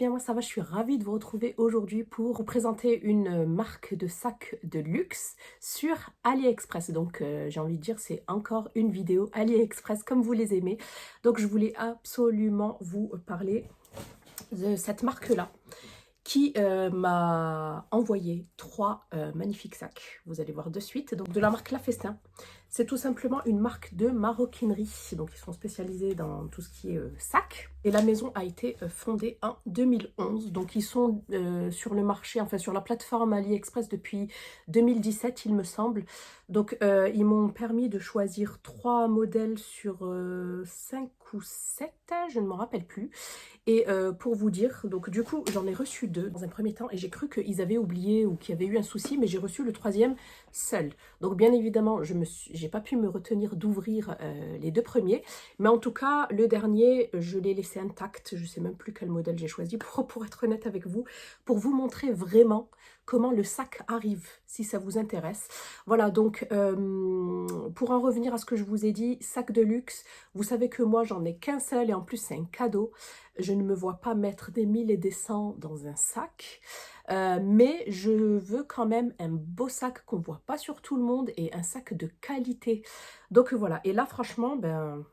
bien? Moi ça va, je suis ravie de vous retrouver aujourd'hui pour vous présenter une marque de sacs de luxe sur AliExpress. Donc j'ai envie de dire c'est encore une vidéo AliExpress comme vous les aimez. Donc je voulais absolument vous parler de cette marque-là qui m'a envoyé trois magnifiques sacs. Vous allez voir de suite. Donc de la marque La Festin. C'est tout simplement une marque de maroquinerie. Donc ils sont spécialisés dans tout ce qui est sac. Et la maison a été fondée en 2011. Donc ils sont sur le marché, enfin sur la plateforme AliExpress depuis 2017 il me semble. Donc ils m'ont permis de choisir trois modèles sur 5 ou 7, je ne m'en rappelle plus. Et pour vous dire, donc du coup j'en ai reçu deux dans un premier temps et j'ai cru qu'ils avaient oublié ou qu'il y avait eu un souci, mais j'ai reçu le troisième seul. Donc bien évidemment, j'ai pas pu me retenir d'ouvrir les deux premiers, mais en tout cas le dernier, je l'ai laissé intact. Je sais même plus quel modèle j'ai choisi pour être honnête avec vous, pour vous montrer vraiment comment le sac arrive, si ça vous intéresse. Voilà, donc pour en revenir à ce que je vous ai dit, sac de luxe, vous savez que moi j'en ai qu'un seul et en plus c'est un cadeau. Je ne me vois pas mettre des 1000 et des 100 dans un sac, mais je veux quand même un beau sac qu'on ne voit pas sur tout le monde et un sac de qualité. Donc voilà, et là franchement, ben,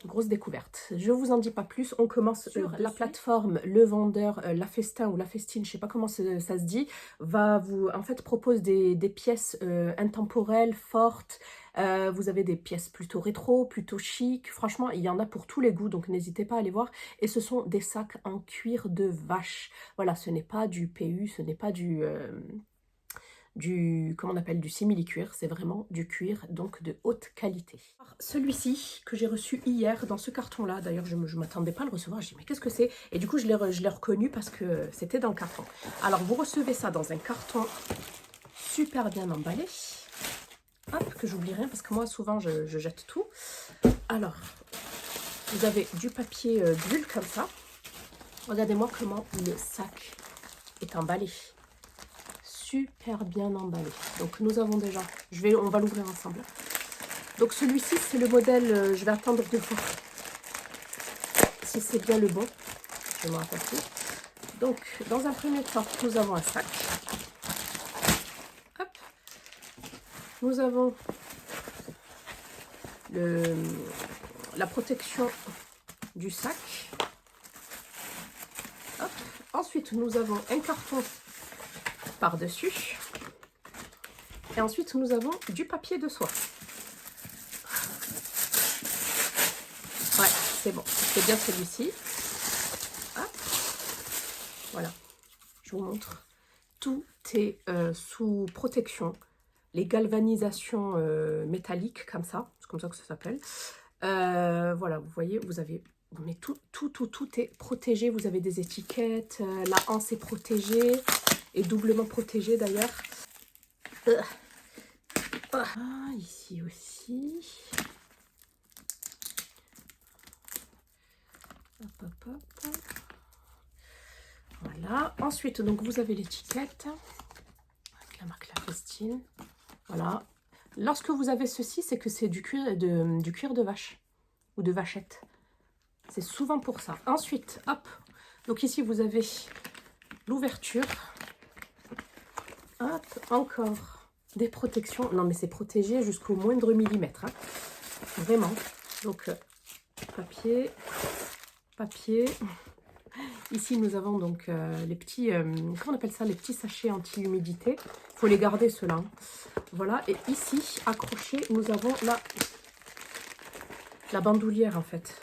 grosse découverte. Je vous en dis pas plus, on commence sur la plateforme. Le vendeur, La Festin ou La Festine, je sais pas comment ça se dit, va vous, en fait, propose des pièces intemporelles, fortes. Vous avez des pièces plutôt rétro, plutôt chic. Franchement, il y en a pour tous les goûts, donc n'hésitez pas à aller voir. Et ce sont des sacs en cuir de vache. Voilà, ce n'est pas du PU, ce n'est pas comment on appelle, du simili-cuir, c'est vraiment du cuir, donc de haute qualité. Celui-ci que j'ai reçu hier dans ce carton-là, d'ailleurs je ne m'attendais pas à le recevoir, je dis mais qu'est-ce que c'est? Et du coup je l'ai reconnu parce que c'était dans le carton. Alors vous recevez ça dans un carton super bien emballé. Hop, que j'oublie rien parce que moi souvent je jette tout. Alors, vous avez du papier bulle comme ça. Regardez-moi comment le sac est emballé. Super bien emballé. Donc nous avons déjà, on va l'ouvrir ensemble. Donc celui-ci c'est le modèle, je vais attendre de voir si c'est bien le bon. Je me rappelle plus. Donc dans un premier temps, nous avons un sac. Hop. Nous avons la protection du sac. Hop. Ensuite nous avons un carton par-dessus. Et ensuite, nous avons du papier de soie. Ouais, c'est bon. C'est bien celui-ci. Voilà. Je vous montre. Tout est sous protection. Les galvanisations métalliques, comme ça. C'est comme ça que ça s'appelle. Voilà, vous voyez, vous avez... Mais tout est protégé. Vous avez des étiquettes. La anse est protégée. Et doublement protégée, d'ailleurs. Ah, ici aussi. Hop, hop, hop. Voilà. Ensuite, donc vous avez l'étiquette avec la marque La Festine. Voilà. Lorsque vous avez ceci, c'est que c'est du cuir de vache ou de vachette. C'est souvent pour ça. Ensuite, hop. Donc ici, vous avez l'ouverture. Hop, encore des protections. Non, mais c'est protégé jusqu'au moindre millimètre. Hein. Vraiment. Donc, papier. Ici, nous avons donc les petits, comment on appelle ça, les petits sachets anti-humidité. Il faut les garder, ceux-là. Hein. Voilà. Et ici, accroché, nous avons la bandoulière, en fait.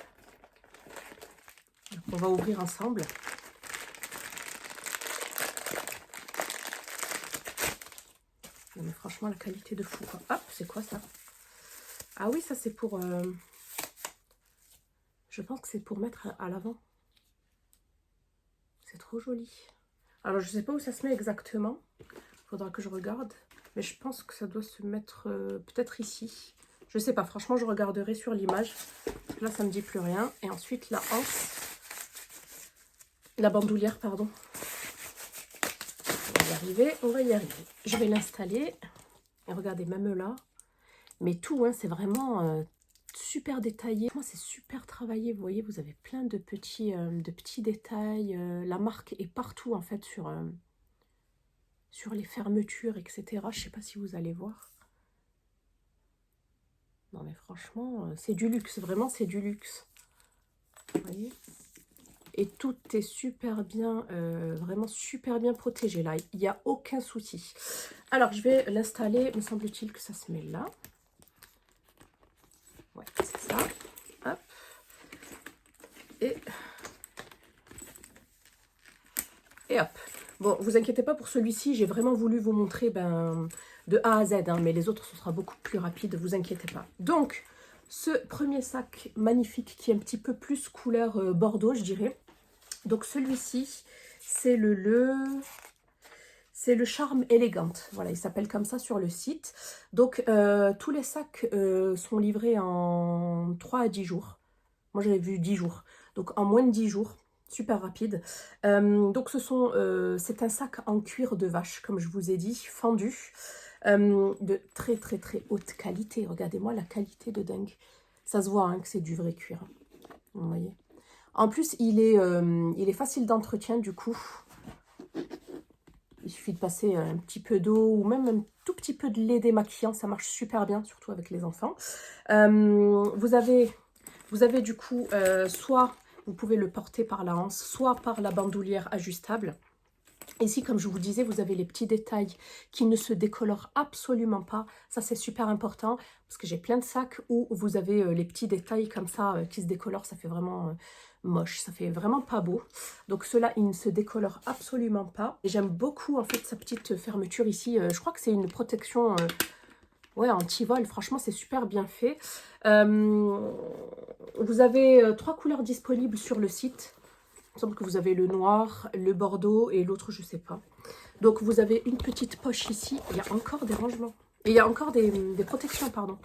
On va ouvrir ensemble. Non, mais franchement, la qualité de fou, quoi. Hop, c'est quoi ça? Ah oui, ça c'est pour... je pense que c'est pour mettre à l'avant. C'est trop joli. Alors, je sais pas où ça se met exactement. Il faudra que je regarde. Mais je pense que ça doit se mettre peut-être ici. Je sais pas. Franchement, je regarderai sur l'image. Là, ça me dit plus rien. Et ensuite, la hanse. La bandoulière, pardon. On va y arriver. On va y arriver. Je vais l'installer. Et regardez, même là. Mais tout, hein, c'est vraiment... super détaillé. Moi, c'est super travaillé. Vous voyez, vous avez plein de petits détails. La marque est partout, en fait, sur les fermetures, etc. Je sais pas si vous allez voir. Non, mais franchement, c'est du luxe. Vraiment, c'est du luxe. Vous voyez? Et tout est super bien, vraiment super bien protégé là. Il n'y a aucun souci. Alors, je vais l'installer. Me semble-t-il que ça se met là. Ouais, c'est ça. Hop. Et hop. Bon, vous inquiétez pas pour celui-ci. J'ai vraiment voulu vous montrer de A à Z. Hein, mais les autres, ce sera beaucoup plus rapide. Vous inquiétez pas. Donc, ce premier sac magnifique qui est un petit peu plus couleur bordeaux, je dirais. Donc celui-ci, c'est le Charme Élégante. Voilà, il s'appelle comme ça sur le site. Donc tous les sacs sont livrés en 3 à 10 jours. Moi j'avais vu 10 jours. Donc en moins de 10 jours, super rapide. Donc c'est un sac en cuir de vache, comme je vous ai dit, fendu. De très très très haute qualité. Regardez-moi la qualité de dingue. Ça se voit hein, que c'est du vrai cuir. Vous voyez. En plus, il est facile d'entretien du coup. Il suffit de passer un petit peu d'eau ou même un tout petit peu de lait démaquillant. Ça marche super bien, surtout avec les enfants. Vous avez du coup, soit vous pouvez le porter par la hanche, soit par la bandoulière ajustable. Ici, comme je vous disais, vous avez les petits détails qui ne se décolorent absolument pas. Ça, c'est super important parce que j'ai plein de sacs où vous avez les petits détails comme ça qui se décolorent. Ça fait vraiment moche, ça fait vraiment pas beau. Donc, ceux-là, ils ne se décolorent absolument pas. Et j'aime beaucoup, en fait, sa petite fermeture ici. Je crois que c'est une protection ouais, anti-vol. Franchement, c'est super bien fait. Vous avez 3 couleurs disponibles sur le site. Il me semble que vous avez le noir, le bordeaux et l'autre, je ne sais pas. Donc, vous avez une petite poche ici. Il y a encore des rangements. Et il y a encore des protections, pardon.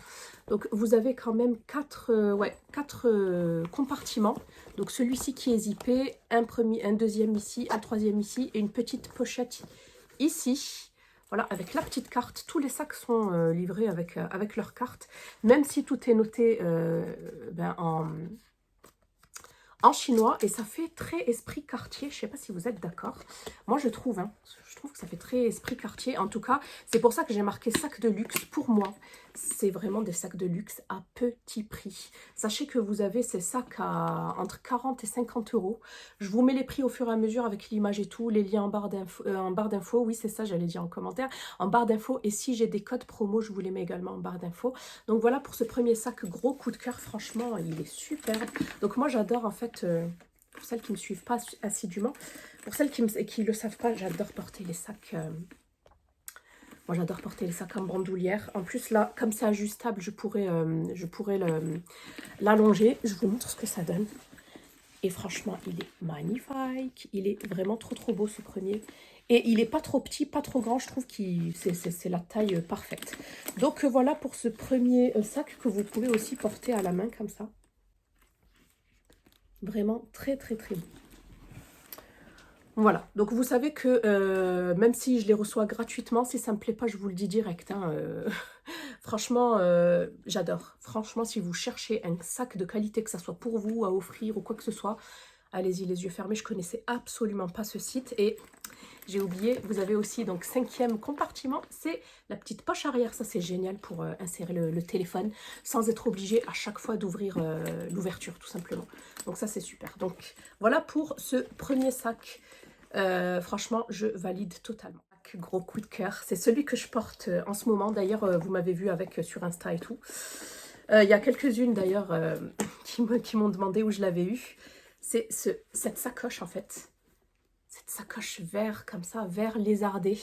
Donc, vous avez quand même 4 compartiments. Donc, celui-ci qui est zippé, un deuxième ici, un troisième ici et une petite pochette ici. Voilà, avec la petite carte. Tous les sacs sont livrés avec leur carte. Même si tout est noté en chinois et ça fait très esprit quartier. Je ne sais pas si vous êtes d'accord. Moi, je trouve que ça fait très esprit quartier. En tout cas, c'est pour ça que j'ai marqué sac de luxe. Pour moi, c'est vraiment des sacs de luxe à petit prix. Sachez que vous avez ces sacs à entre 40 et 50 euros. Je vous mets les prix au fur et à mesure avec l'image et tout, les liens en barre d'infos. Oui, c'est ça, j'allais dire en commentaire. En barre d'infos. Et si j'ai des codes promo, je vous les mets également en barre d'infos. Donc voilà pour ce premier sac. Gros coup de cœur. Franchement, il est superbe. Donc moi, j'adore en fait... pour celles qui ne me suivent pas assidûment, pour celles qui ne le savent pas, j'adore porter les sacs. Moi, j'adore porter les sacs en bandoulière. En plus, là, comme c'est ajustable, je pourrais l'allonger. Je vous montre ce que ça donne. Et franchement, il est magnifique. Il est vraiment trop, trop beau, ce premier. Et il n'est pas trop petit, pas trop grand. Je trouve que c'est la taille parfaite. Donc, voilà pour ce premier sac que vous pouvez aussi porter à la main, comme ça. Vraiment très très très beau. Voilà, donc vous savez que même si je les reçois gratuitement, si ça ne me plaît pas, je vous le dis direct. Hein, franchement, j'adore. Franchement, si vous cherchez un sac de qualité, que ça soit pour vous, à offrir ou quoi que ce soit, allez-y les yeux fermés. Je connaissais absolument pas ce site et j'ai oublié, vous avez aussi donc 5e compartiment, c'est la petite poche arrière. Ça, c'est génial pour insérer le téléphone sans être obligé à chaque fois d'ouvrir l'ouverture, tout simplement. Donc ça, c'est super. Donc voilà pour ce premier sac. Franchement, je valide totalement. Gros coup de cœur. C'est celui que je porte en ce moment. D'ailleurs, vous m'avez vu avec sur Insta et tout. Il y a quelques-unes d'ailleurs qui m'ont demandé où je l'avais eu. C'est cette sacoche en fait. Cette sacoche vert comme ça, vert lézardé.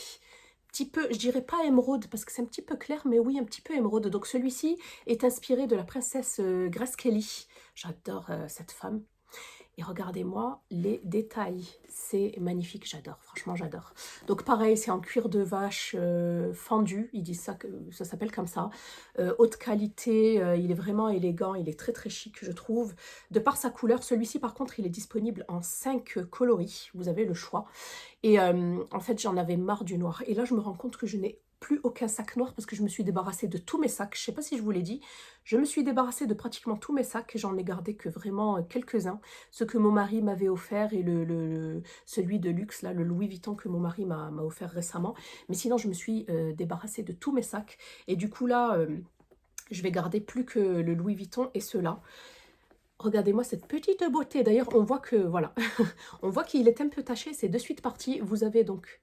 Petit peu, je dirais pas émeraude parce que c'est un petit peu clair, mais oui, un petit peu émeraude. Donc celui-ci est inspiré de la princesse Grace Kelly. J'adore cette femme. Et regardez-moi les détails, c'est magnifique, j'adore, franchement j'adore. Donc pareil, c'est en cuir de vache fendu, ils disent ça, ça s'appelle comme ça. Haute qualité, il est vraiment élégant, il est très très chic je trouve. De par sa couleur, celui-ci par contre il est disponible en 5 coloris, vous avez le choix. Et en fait j'en avais marre du noir. Et là je me rends compte que je n'ai plus aucun sac noir parce que je me suis débarrassée de tous mes sacs. Je ne sais pas si je vous l'ai dit. Je me suis débarrassée de pratiquement tous mes sacs. J'en ai gardé que vraiment quelques-uns. Ce que mon mari m'avait offert et celui de luxe, là, le Louis Vuitton que mon mari m'a offert récemment. Mais sinon, je me suis débarrassée de tous mes sacs. Et du coup, là, je vais garder plus que le Louis Vuitton et ceux-là. Regardez-moi cette petite beauté. D'ailleurs, on voit que, voilà, on voit qu'il est un peu taché. C'est de suite parti. Vous avez donc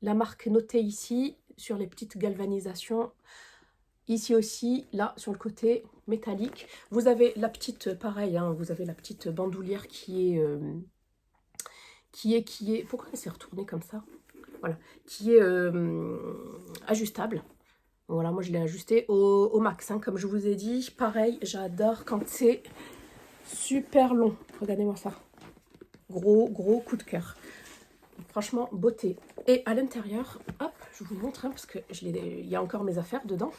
la marque notée ici, sur les petites galvanisations. Ici aussi, là, sur le côté métallique. Vous avez la petite, pareil, hein, vous avez la petite bandoulière qui est... Pourquoi elle s'est retournée comme ça? Voilà, qui est ajustable. Voilà, moi je l'ai ajusté au max, hein, comme je vous ai dit. Pareil, j'adore quand c'est super long. Regardez-moi ça. Gros coup de cœur. Franchement, beauté. Et à l'intérieur, hop, je vous montre, hein, parce que il y a encore mes affaires dedans.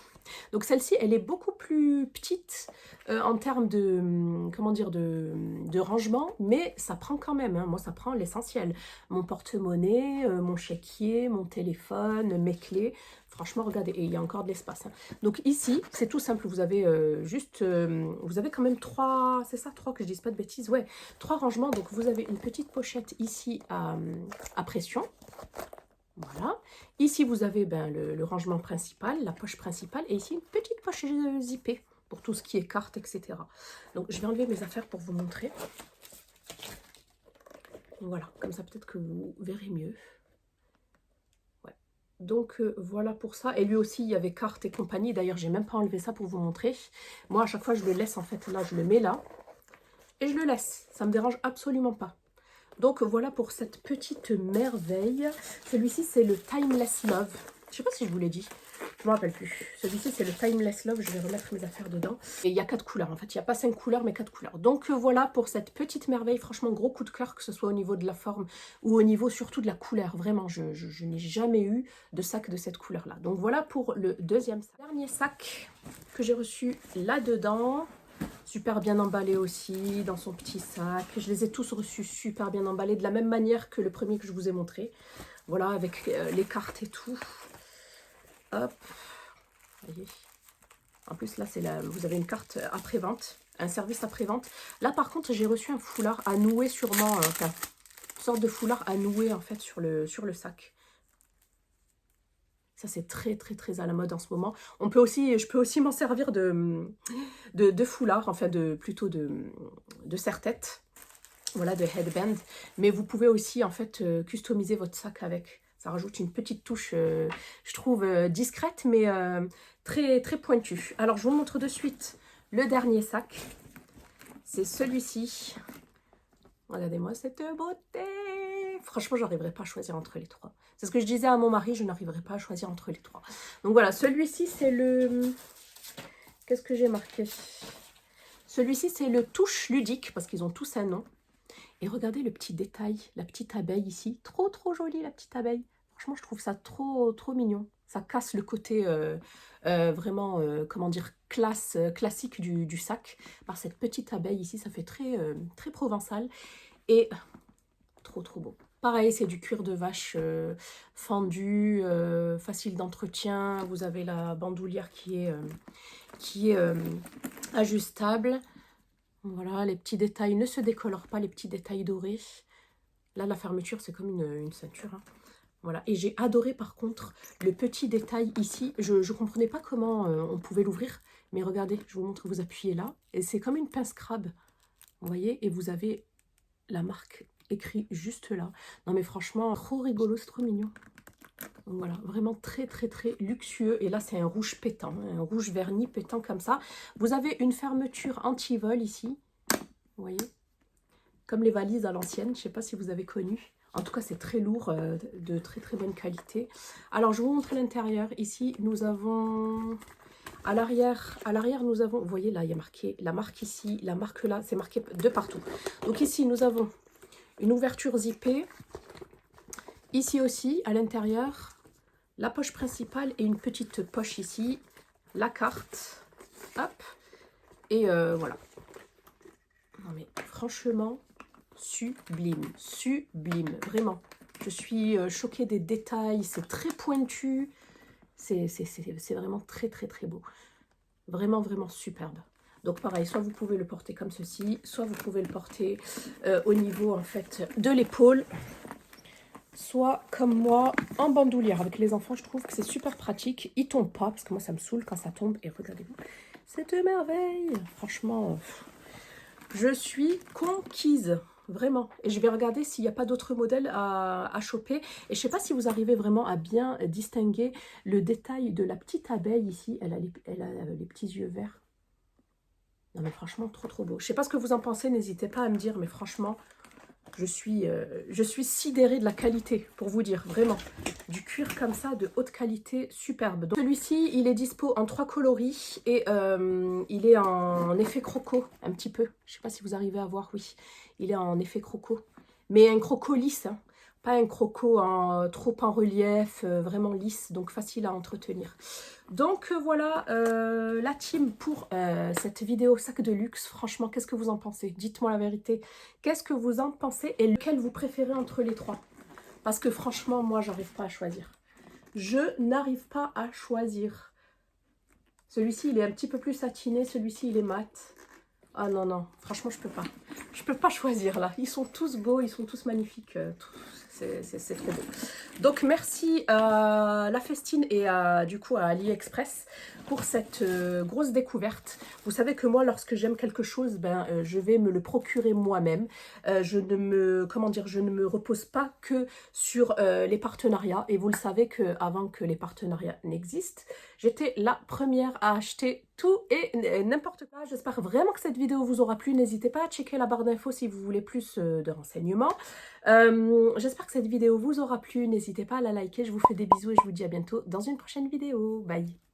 Donc celle-ci, elle est beaucoup plus petite en termes de, comment dire, de rangement, mais ça prend quand même, hein, moi ça prend l'essentiel. Mon porte-monnaie, mon chéquier, mon téléphone, mes clés. Franchement, regardez, et il y a encore de l'espace. Hein. Donc ici, c'est tout simple, vous avez vous avez quand même trois, c'est ça, trois, que je dise pas de bêtises, ouais, trois rangements. Donc vous avez une petite pochette ici à pression. Voilà. Ici, vous avez le rangement principal, la poche principale, et ici, une petite poche zippée pour tout ce qui est cartes, etc. Donc, je vais enlever mes affaires pour vous montrer. Voilà, comme ça, peut-être que vous verrez mieux. Ouais. Donc, voilà pour ça. Et lui aussi, il y avait cartes et compagnie. D'ailleurs, j'ai même pas enlevé ça pour vous montrer. Moi, à chaque fois, je le laisse, en fait, là, je le mets là. Et je le laisse. Ça me dérange absolument pas. Donc voilà pour cette petite merveille. Celui-ci, c'est le Timeless Love. Je ne sais pas si je vous l'ai dit. Je ne me rappelle plus. Celui-ci, c'est le Timeless Love. Je vais remettre mes affaires dedans. Et il y a 4 couleurs. En fait, il n'y a pas 5 couleurs, mais 4 couleurs. Donc voilà pour cette petite merveille. Franchement, gros coup de cœur, que ce soit au niveau de la forme ou au niveau surtout de la couleur. Vraiment, je n'ai jamais eu de sac de cette couleur-là. Donc voilà pour le deuxième sac. Dernier sac que j'ai reçu là-dedans. Super bien emballé aussi, dans son petit sac. Je les ai tous reçus super bien emballés, de la même manière que le premier que je vous ai montré. Voilà, avec les cartes et tout. Hop, voyez. En plus, là, vous avez une carte après-vente, un service après-vente. Là, par contre, j'ai reçu un foulard à nouer sûrement, enfin, une sorte de foulard à nouer, en fait, sur le sac. Ça, c'est très à la mode en ce moment. Je peux aussi m'en servir de foulard, enfin plutôt de serre-tête, voilà, de headband. Mais vous pouvez aussi en fait customiser votre sac avec. Ça rajoute une petite touche, je trouve discrète, mais très pointue. Alors, je vous montre de suite le dernier sac. C'est celui-ci. Regardez-moi cette beauté. Franchement, je n'arriverai pas à choisir entre les trois. C'est ce que je disais à mon mari, je n'arriverai pas à choisir entre les trois. Donc voilà, celui-ci, c'est le... Qu'est-ce que j'ai marqué? Celui-ci, c'est le touche ludique, parce qu'ils ont tous un nom. Et regardez le petit détail, la petite abeille ici. Trop jolie, la petite abeille. Franchement, je trouve ça trop mignon. Ça casse le côté vraiment, comment dire, classique du sac. Par cette petite abeille ici, ça fait très provençal. Et trop beau. Pareil, c'est du cuir de vache fendu, facile d'entretien. Vous avez la bandoulière qui est ajustable. Voilà, les petits détails ne se décolorent pas, les petits détails dorés. Là, la fermeture, c'est comme une ceinture. Hein. Voilà, et j'ai adoré par contre le petit détail ici. Je ne comprenais pas comment on pouvait l'ouvrir, mais regardez, je vous montre, vous appuyez là, et c'est comme une pince crabe. Vous voyez, et vous avez la marque écrit juste là. Non mais franchement, trop rigolo, c'est trop mignon. Donc voilà, vraiment très luxueux. Et là, c'est un rouge pétant, un rouge verni pétant comme ça. Vous avez une fermeture anti-vol ici. Vous voyez, comme les valises à l'ancienne. Je ne sais pas si vous avez connu. En tout cas, c'est très lourd, de très bonne qualité. Alors, je vous montre l'intérieur. Ici, nous avons... À l'arrière, nous avons... Vous voyez, là, il y a marqué la marque ici, la marque là. C'est marqué de partout. Donc ici, nous avons une ouverture zippée. Ici aussi, à l'intérieur, la poche principale et une petite poche ici. La carte. Hop. Et voilà. Non mais franchement, sublime. Vraiment. Je suis choquée des détails. C'est très pointu. C'est vraiment très très très beau. Vraiment vraiment superbe. Donc pareil, soit vous pouvez le porter comme ceci, soit vous pouvez le porter au niveau en fait de l'épaule, soit comme moi en bandoulière. Avec les enfants, je trouve que c'est super pratique. Il tombe pas, parce que moi ça me saoule quand ça tombe. Et regardez-vous, cette merveille. Franchement, je suis conquise. Vraiment. Et je vais regarder s'il n'y a pas d'autres modèles à choper. Et je ne sais pas si vous arrivez vraiment à bien distinguer le détail de la petite abeille ici. Elle a les petits yeux verts. Non mais franchement, trop trop beau. Je ne sais pas ce que vous en pensez, n'hésitez pas à me dire. Mais franchement, je suis sidérée de la qualité, pour vous dire, vraiment. Du cuir comme ça, de haute qualité, superbe. Celui-ci, il est dispo en 3 coloris et il est en effet croco, un petit peu. Je ne sais pas si vous arrivez à voir, oui. Il est en effet croco. Mais un croco lisse, hein. Pas un croco trop en relief, vraiment lisse, donc facile à entretenir. Donc voilà la team pour cette vidéo sac de luxe. Franchement, qu'est-ce que vous en pensez? Dites-moi la vérité. Qu'est-ce que vous en pensez et lequel vous préférez entre les trois? Parce que franchement, moi, j'arrive pas à choisir. Je n'arrive pas à choisir. Celui-ci, il est un petit peu plus satiné. Celui-ci, il est mat. Ah non, non. Franchement, je peux pas. Je peux pas choisir là. Ils sont tous beaux, ils sont tous magnifiques. C'est trop beau. Donc merci à La Festine et du coup à AliExpress pour cette grosse découverte. Vous savez que moi, lorsque j'aime quelque chose, je vais me le procurer moi-même. Je ne me repose pas que sur les partenariats. Et vous le savez qu'avant que les partenariats n'existent, j'étais la première à acheter tout et n'importe quoi. J'espère vraiment que cette vidéo vous aura plu. N'hésitez pas à checker la barre d'infos si vous voulez plus de renseignements. J'espère que cette vidéo vous aura plu. N'hésitez pas à la liker. Je vous fais des bisous et je vous dis à bientôt dans une prochaine vidéo. Bye!